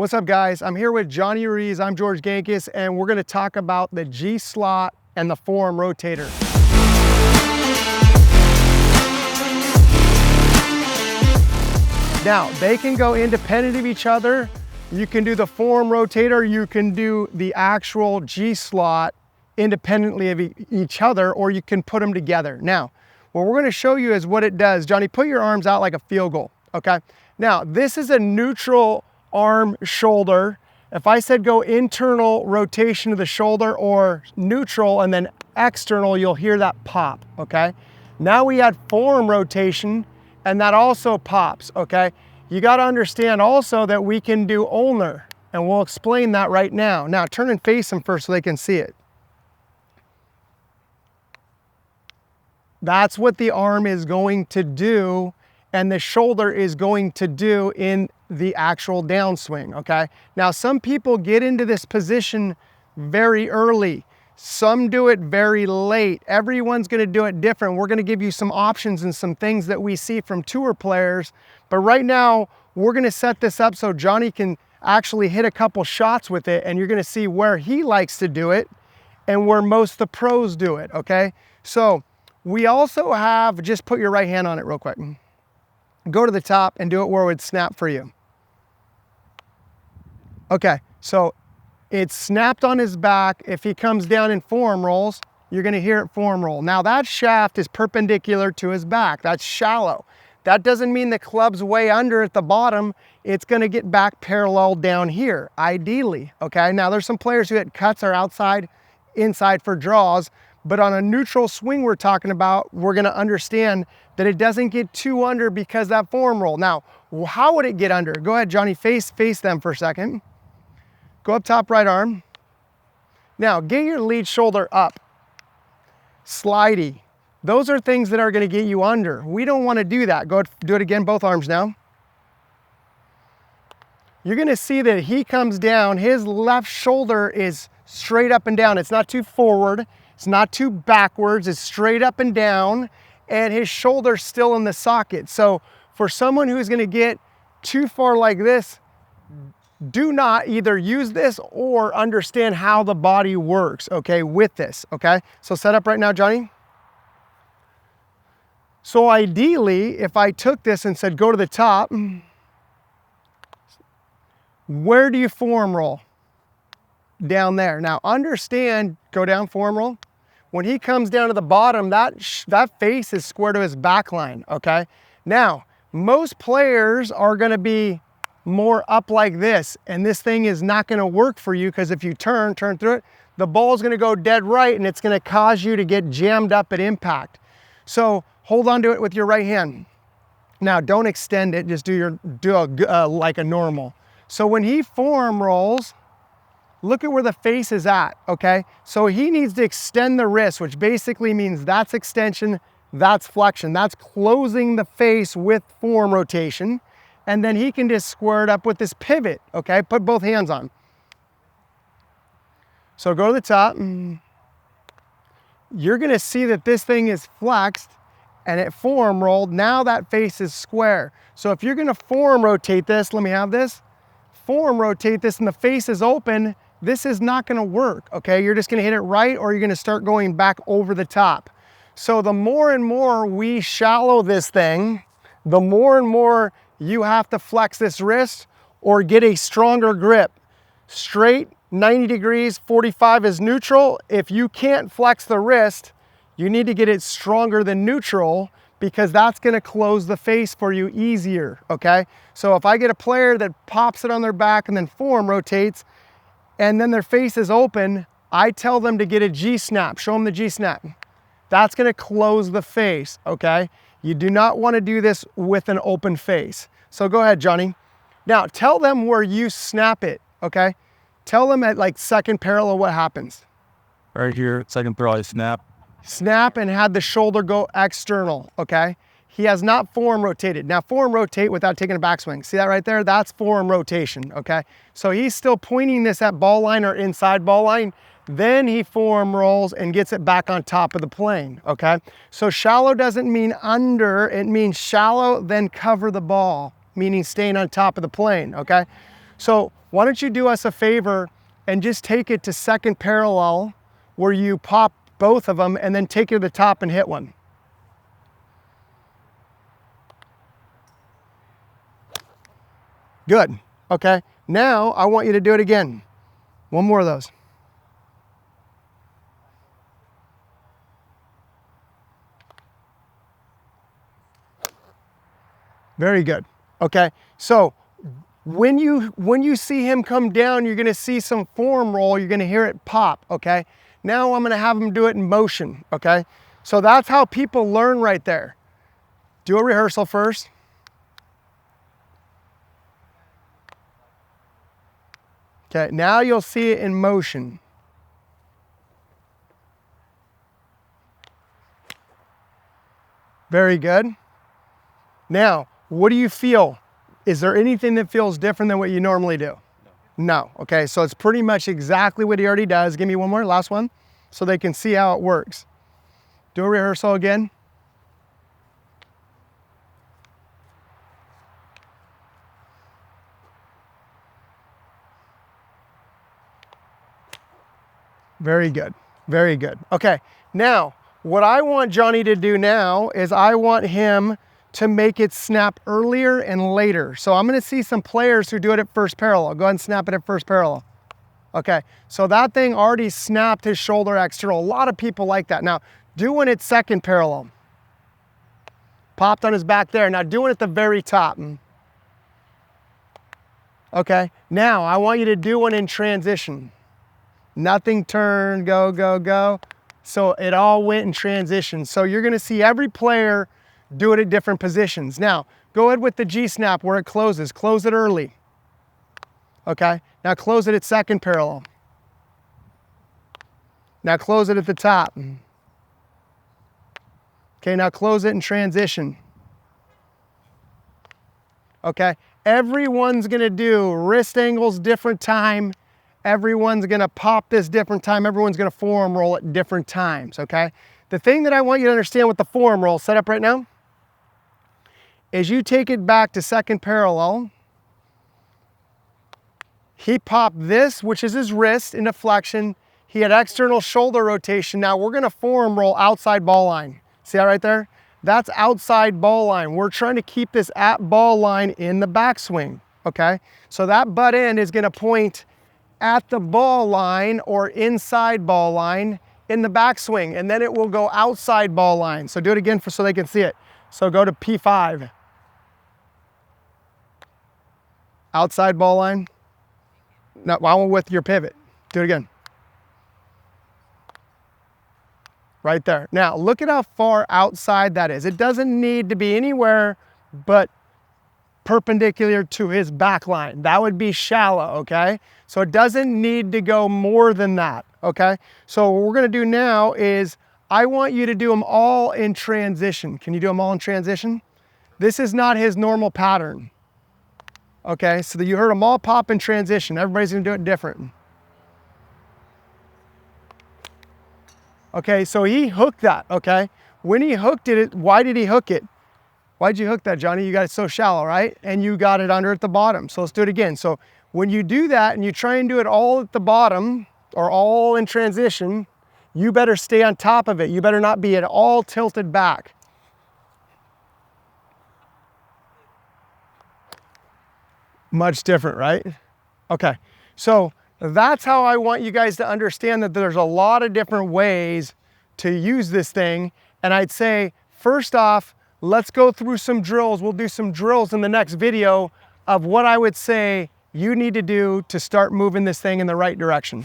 What's up, guys? I'm here with Johnny Ruiz. I'm George Gankas, and we're gonna talk about the G slot and the forearm rotator. Now, they can go independent of each other. You can do the forearm rotator, you can do the actual G slot independently of each other, or you can put them together. Now, what we're gonna show you is what it does. Johnny, put your arms out like a field goal, okay? Now, this is a neutral arm shoulder. If I said go internal rotation of the shoulder or neutral and then external, you'll hear that pop, okay? Now we add forearm rotation and that also pops, okay? You gotta understand also that we can do ulnar, and we'll explain that right now. Now turn and face them first so they can see it. That's what the arm is going to do and the shoulder is going to do in the actual downswing, okay? Now, some people get into this position very early. Some do it very late. Everyone's gonna do it different. We're gonna give you some options and some things that we see from tour players. But right now, we're gonna set this up so Johnny can actually hit a couple shots with it, and you're gonna see where he likes to do it and where most of the pros do it, okay? So we also have, just put your right hand on it real quick. Go to the top and do it where it would snap for you. Okay, so it's snapped on his back. If he comes down in forearm rolls, you're gonna hear it forearm roll. Now that shaft is perpendicular to his back. That's shallow. That doesn't mean the club's way under at the bottom. It's gonna get back parallel down here, ideally, okay? Now there's some players who hit cuts or outside, inside for draws, but on a neutral swing we're talking about, we're gonna understand that it doesn't get too under because that forearm roll. Now, how would it get under? Go ahead, Johnny, face them for a second. Go up top right arm. Now, get your lead shoulder up. Slidey. Those are things that are gonna get you under. We don't wanna do that. Go ahead, do it again, both arms now. You're gonna see that he comes down, his left shoulder is straight up and down. It's not too forward, it's not too backwards, it's straight up and down, and his shoulder's still in the socket. So for someone who's gonna get too far like this, do not either use this or understand how the body works, okay, with this, okay? So set up right now, Johnny. So ideally, if I took this and said, go to the top, where do you forearm roll? Down there. Now understand, go down, forearm roll. When he comes down to the bottom, that face is square to his back line, okay? Now, most players are gonna be more up like this, and this thing is not gonna work for you because if you turn through it, the ball's gonna go dead right and it's gonna cause you to get jammed up at impact. So hold on to it with your right hand. Now don't extend it, just do like a normal. So when he forearm rolls, look at where the face is at, okay? So he needs to extend the wrist, which basically means that's extension, that's flexion. That's closing the face with forearm rotation. And then he can just square it up with this pivot, okay? Put both hands on. So go to the top. You're gonna see that this thing is flexed and it forearm rolled. Now that face is square. So if you're gonna forearm rotate this, let me have this. Forearm rotate this and the face is open, this is not gonna work, okay? You're just gonna hit it right or you're gonna start going back over the top. So the more and more we shallow this thing, the more and more you have to flex this wrist or get a stronger grip. Straight, 90 degrees, 45 is neutral. If you can't flex the wrist, you need to get it stronger than neutral because that's gonna close the face for you easier, okay? So if I get a player that pops it on their back and then forearm rotates and then their face is open, I tell them to get a G snap, show them the G snap. That's gonna close the face, okay? You do not wanna do this with an open face. So go ahead, Johnny. Now tell them where you snap it, okay? Tell them at like second parallel what happens. Right here, second throw, I snap. Snap and had the shoulder go external, okay? He has not forearm rotated. Now forearm rotate without taking a backswing. See that right there? That's forearm rotation, okay? So he's still pointing this at ball line or inside ball line. Then he forearm rolls and gets it back on top of the plane, okay? So shallow doesn't mean under, it means shallow, then cover the ball, meaning staying on top of the plane, okay? So why don't you do us a favor and just take it to second parallel where you pop both of them and then take it to the top and hit one. Good, okay. Now I want you to do it again. One more of those. Very good, okay. So when you see him come down, you're gonna see some form roll, you're gonna hear it pop, okay. Now I'm gonna have him do it in motion, okay. So that's how people learn right there. Do a rehearsal first. Okay, now you'll see it in motion. Very good. Now, what do you feel? Is there anything that feels different than what you normally do? No. Okay, so it's pretty much exactly what he already does. Give me one more, last one, so they can see how it works. Do a rehearsal again. Very good, very good. Okay, now, what I want Johnny to do now is I want him to make it snap earlier and later. So I'm gonna see some players who do it at first parallel. Go ahead and snap it at first parallel. Okay, so that thing already snapped his shoulder external. A lot of people like that. Now, do one at second parallel. Popped on his back there. Now do it at the very top. Okay, now I want you to do one in transition. Nothing turned, go, go, go. So it all went in transition. So you're gonna see every player do it at different positions. Now, go ahead with the G-snap where it closes. Close it early. Okay, now close it at second parallel. Now close it at the top. Okay, now close it in transition. Okay, everyone's gonna do wrist angles different time. Everyone's gonna pop this different time. Everyone's gonna forearm roll at different times, okay? The thing that I want you to understand with the forearm roll set up right now is you take it back to second parallel. He popped this, which is his wrist, into flexion. He had external shoulder rotation. Now we're gonna forearm roll outside ball line. See that right there? That's outside ball line. We're trying to keep this at ball line in the backswing, okay? So that butt end is gonna point at the ball line or inside ball line in the backswing, and then it will go outside ball line. So do it again so they can see it. So go to P5. Outside ball line. No, while with your pivot. Do it again. Right there. Now look at how far outside that is. It doesn't need to be anywhere but perpendicular to his back line. That would be shallow, okay? So it doesn't need to go more than that, okay? So what we're gonna do now is I want you to do them all in transition. Can you do them all in transition? This is not his normal pattern. Okay, so you heard them all pop in transition. Everybody's gonna do it different. Okay, so he hooked that, okay? When he hooked it, why did he hook it? Why'd you hook that, Johnny? You got it so shallow, right? And you got it under at the bottom. So let's do it again. So when you do that and you try and do it all at the bottom or all in transition, you better stay on top of it. You better not be at all tilted back. Much different, right? Okay, so that's how I want you guys to understand that there's a lot of different ways to use this thing. And I'd say, first off, let's go through some drills. We'll do some drills in the next video of what I would say you need to do to start moving this thing in the right direction.